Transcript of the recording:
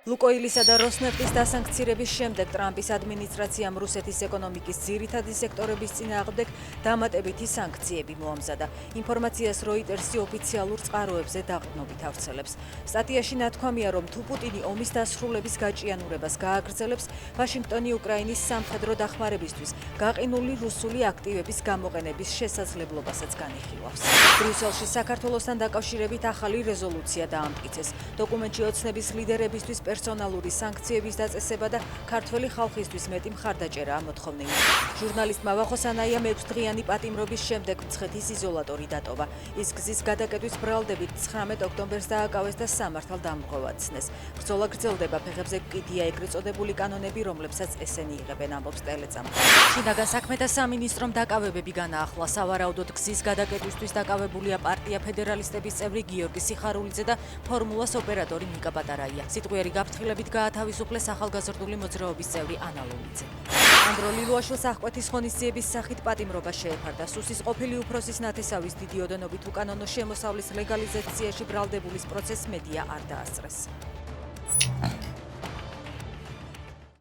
ლუკოილისა და როსნეფტის დასანქცირების შემდეგ ტრამპის ადმინისტრაციამ რუსეთის ეკონომიკის ძირითადი სექტორების წინააღმდეგ დამატებითი სანქციები მოამზადა. ინფორმაციას როიტერსი ოფიციალურ წყაროებზე დაყრდნობით ავრცელებს. სტატიაში ნათქვამია, რომ თუ პუტინი ომის დასრულების გაჭიანურებას გააგრძელებს, ვაშინგტონი უკრაინის სამხედრო დახმარებისთვის გაყინული რუსული აქტივების გამოყენების შესაძლებლობასაც განიხილავს. ბრიუსელში საქართველოსთან დაკავშირებით ახალი რეზოლუცია დაამტკიცეს. დოკუმენტში ოცნების ლიდერებისთვის პერსონალური სანქციების დაწესება და ქართველი ხალხისთვის მეტი მხარდაჭერაა მოთხოვნილი. ჟურნალისტმა ვახოსანაიამ 6 დღიანი პატიმრობის შემდეგ მცხეთის იზოლატორი დატოვა. ის გზის გადაკეტვის ბრალდებით 19 ოქტომბერს დააკავეს და სამართალ დამრღვევად ცნეს. ბრძოლა გრძელდება, ფეხებზე კიდია ეგრეთ წოდებული კანონები, რომლებსაც ესენი იღებენ, ამბობს ტელეწამი. შინაგან საქმეთა სამინისტრომ დაკავებები განაახლა. სავარაუდოდ გზის გადაკეტვისთვის დაკავებულია პარტია ფედერალისტების წევრი გიორგი სიხარულიძე და ფორმულას ოპერატორი ნიკა პატარაია. სიტყვიერი გაფრთხილებით გაათავისუფლეს ახალგაზრდული მოძრაობის წევრი ანა ლულიძე. ანდრო ლილუაშვილს აღკვეთის ღონისძიების სახით პატიმრობა შეეფარდა. სუსის ყოფილი უფროსის ნათესავის დიდი ოდენობით უკანონო შემოსავლის ლეგალიზაციაში ბრალდებულის პროცესს მედია არ დაასწრეს.